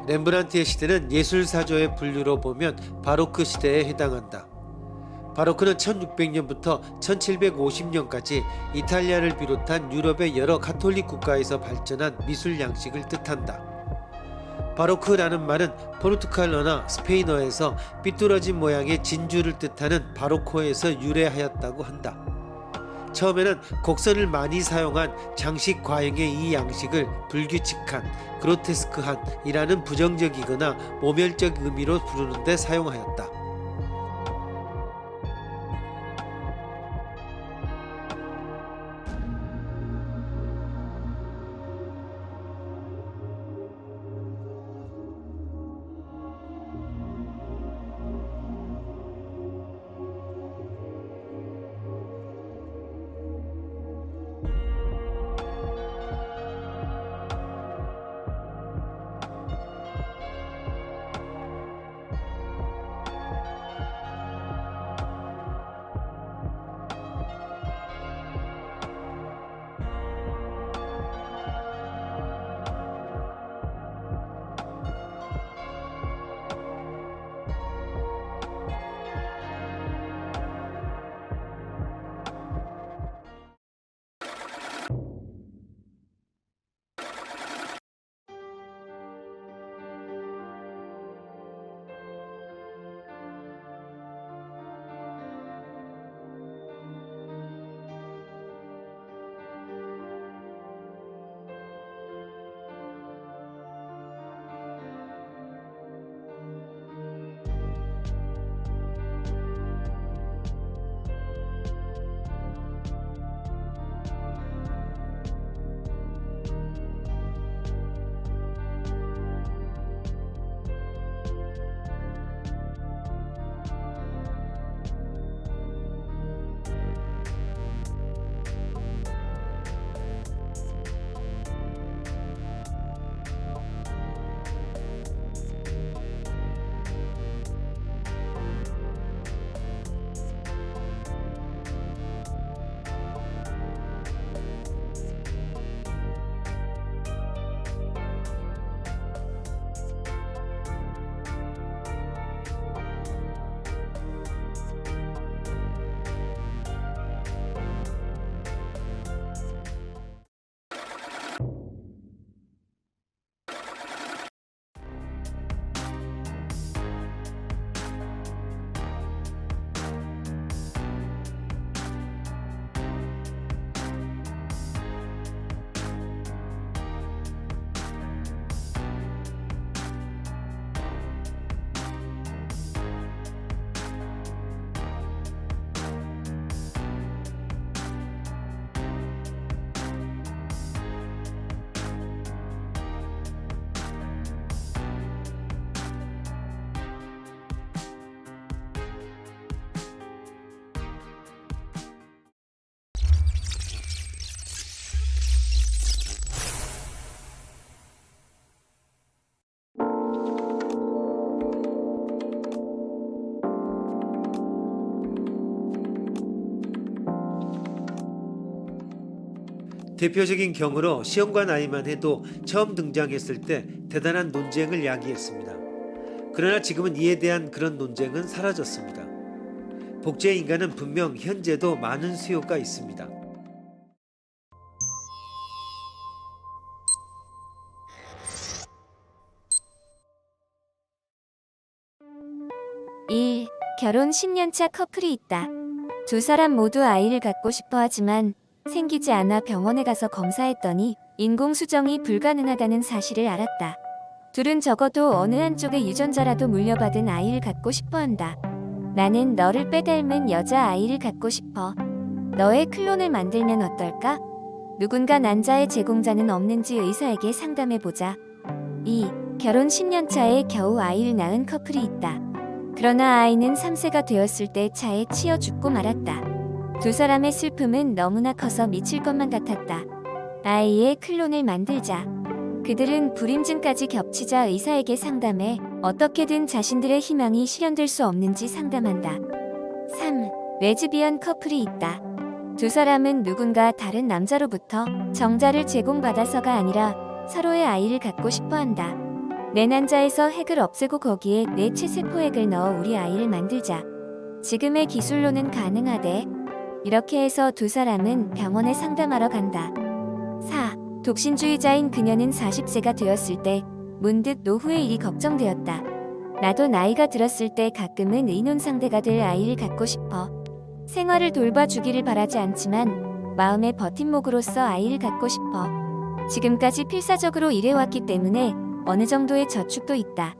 렘브란트의 시대는 예술사조의 분류로 보면 바로크 시대에 해당한다. 바로크는 1600년부터 1750년까지 이탈리아를 비롯한 유럽의 여러 가톨릭 국가에서 발전한 미술 양식을 뜻한다. 바로크라는 말은 포르투갈어나 스페인어에서 삐뚤어진 모양의 진주를 뜻하는 바로코에서 유래하였다고 한다. 처음에는 곡선을 많이 사용한 장식 과형의 이 양식을 불규칙한, 그로테스크한 이라는 부정적이거나 모멸적 의미로 부르는 데 사용하였다. 대표적인 경우로 시험관 아이만 해도 처음 등장했을 때 대단한 논쟁을 야기했습니다. 그러나 지금은 이에 대한 그런 논쟁은 사라졌습니다. 복제 인간은 분명 현재도 많은 수요가 있습니다. 결혼 10년차 커플이 있다. 두 사람 모두 아이를 갖고 싶어 하지만 생기지 않아 병원에 가서 검사했더니 인공수정이 불가능하다는 사실을 알았다. 둘은 적어도 어느 한쪽의 유전자라도 물려받은 아이를 갖고 싶어 한다. 나는 너를 빼닮은 여자 아이를 갖고 싶어. 너의 클론을 만들면 어떨까? 누군가 난자의 제공자는 없는지 의사에게 상담해보자. 결혼 10년 차에 겨우 아이를 낳은 커플이 있다. 그러나 아이는 3세가 되었을 때 차에 치여 죽고 말았다. 두 사람의 슬픔은 너무나 커서 미칠 것만 같았다. 아이의 클론을 만들자. 그들은 불임증까지 겹치자 의사에게 상담해 어떻게든 자신들의 희망이 실현될 수 없는지 상담한다. 3. 레즈비언 커플이 있다. 두 사람은 누군가 다른 남자로부터 정자를 제공받아서가 아니라 서로의 아이를 갖고 싶어 한다. 내 난자에서 핵을 없애고 거기에 내 체세포 핵을 넣어 우리 아이를 만들자. 지금의 기술로는 가능하대. 이렇게 해서 두 사람은 병원에 상담하러 간다. 4. 독신주의자인 그녀는 40세가 되었을 때 문득 노후의 일이 걱정되었다. 나도 나이가 들었을 때 가끔은 의논 상대가 될 아이를 갖고 싶어. 생활을 돌봐주기를 바라지 않지만 마음의 버팀목으로서 아이를 갖고 싶어. 지금까지 필사적으로 일해왔기 때문에 어느 정도의 저축도 있다.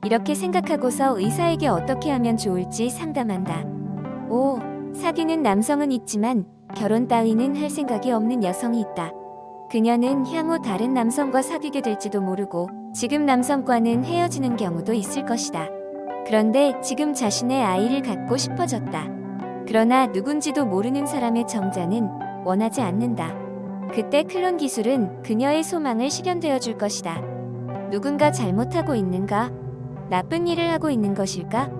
이렇게 생각하고서 의사에게 어떻게 하면 좋을지 상담한다. 5. 사귀는 남성은 있지만 결혼 따위는 할 생각이 없는 여성이 있다. 그녀는 향후 다른 남성과 사귀게 될지도 모르고 지금 남성과는 헤어지는 경우도 있을 것이다. 그런데 지금 자신의 아이를 갖고 싶어졌다. 그러나 누군지도 모르는 사람의 정자는 원하지 않는다. 그때 클론 기술은 그녀의 소망을 실현되어 줄 것이다. 누군가 잘못하고 있는가? 나쁜 일을 하고 있는 것일까?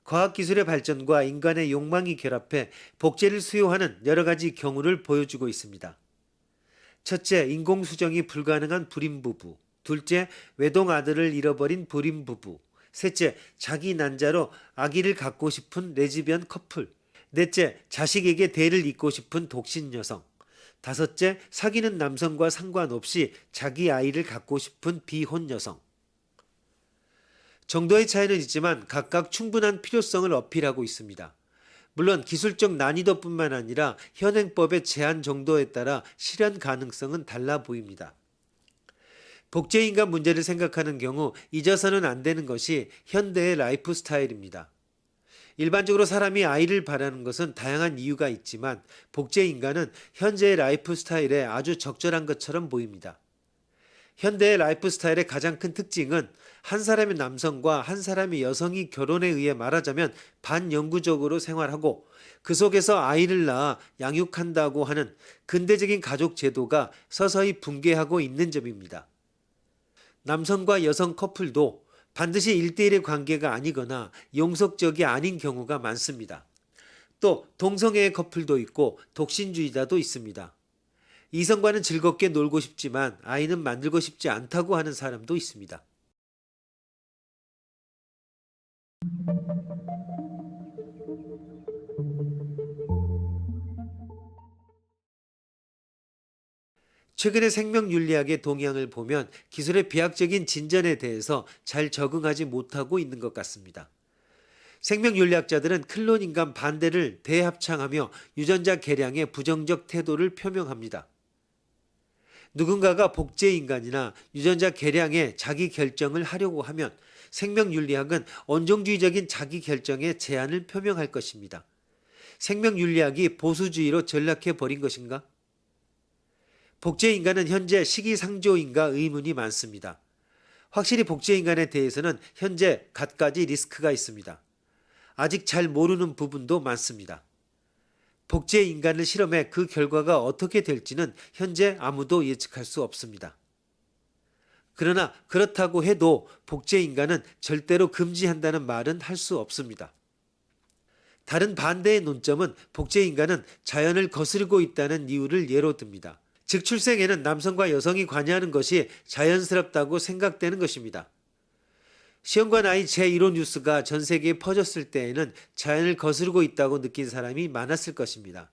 과학기술의 발전과 인간의 욕망이 결합해 복제를 수요하는 여러 가지 경우를 보여주고 있습니다. 첫째, 인공수정이 불가능한 불임 부부. 둘째, 외동 아들을 잃어버린 불임 부부. 셋째, 자기 난자로 아기를 갖고 싶은 레즈비언 커플. 넷째, 자식에게 대를 잇고 싶은 독신 여성. 다섯째, 사귀는 남성과 상관없이 자기 아이를 갖고 싶은 비혼 여성. 정도의 차이는 있지만 각각 충분한 필요성을 어필하고 있습니다. 물론 기술적 난이도뿐만 아니라 현행법의 제한 정도에 따라 실현 가능성은 달라 보입니다. 복제인간 문제를 생각하는 경우 잊어서는 안 되는 것이 현대의 라이프 스타일입니다. 일반적으로 사람이 아이를 바라는 것은 다양한 이유가 있지만 복제인간은 현재의 라이프 스타일에 아주 적절한 것처럼 보입니다. 현대의 라이프 스타일의 가장 큰 특징은 한 사람의 남성과 한 사람의 여성이 결혼에 의해 말하자면 반영구적으로 생활하고 그 속에서 아이를 낳아 양육한다고 하는 근대적인 가족 제도가 서서히 붕괴하고 있는 점입니다. 남성과 여성 커플도 반드시 1대1의 관계가 아니거나 용속적이 아닌 경우가 많습니다. 또 동성애의 커플도 있고 독신주의자도 있습니다. 이성과는 즐겁게 놀고 싶지만 아이는 만들고 싶지 않다고 하는 사람도 있습니다. 최근의 생명윤리학의 동향을 보면 기술의 비약적인 진전에 대해서 잘 적응하지 못하고 있는 것 같습니다. 생명윤리학자들은 클론인간 반대를 대합창하며 유전자 개량에 부정적 태도를 표명합니다. 누군가가 복제인간이나 유전자 개량에 자기 결정을 하려고 하면 생명윤리학은 온종주의적인 자기 결정에 제한을 표명할 것입니다. 생명윤리학이 보수주의로 전락해 버린 것인가? 복제인간은 현재 시기상조인가 의문이 많습니다. 확실히 복제인간에 대해서는 현재 갖가지 리스크가 있습니다. 아직 잘 모르는 부분도 많습니다. 복제인간을 실험해 그 결과가 어떻게 될지는 현재 아무도 예측할 수 없습니다. 그러나 그렇다고 해도 복제인간은 절대로 금지한다는 말은 할 수 없습니다. 다른 반대의 논점은 복제인간은 자연을 거스르고 있다는 이유를 예로 듭니다. 즉 출생에는 남성과 여성이 관여하는 것이 자연스럽다고 생각되는 것입니다. 시험관 아이 제1호 뉴스가 전 세계에 퍼졌을 때에는 자연을 거스르고 있다고 느낀 사람이 많았을 것입니다.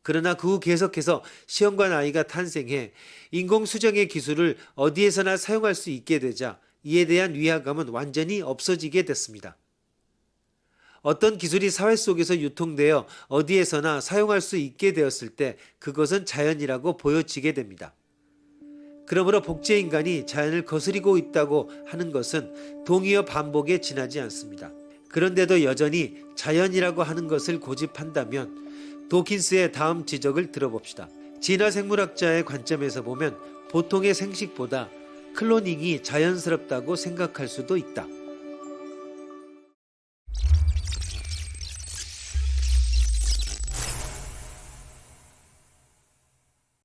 그러나 그 후 계속해서 시험관 아이가 탄생해 인공수정의 기술을 어디에서나 사용할 수 있게 되자 이에 대한 위화감은 완전히 없어지게 됐습니다. 어떤 기술이 사회 속에서 유통되어 어디에서나 사용할 수 있게 되었을 때 그것은 자연이라고 보여지게 됩니다. 그러므로 복제인간이 자연을 거스리고 있다고 하는 것은 동의어 반복에 지나지 않습니다. 그런데도 여전히 자연이라고 하는 것을 고집한다면 도킨스의 다음 지적을 들어봅시다. 진화생물학자의 관점에서 보면 보통의 생식보다 클로닝이 자연스럽다고 생각할 수도 있다.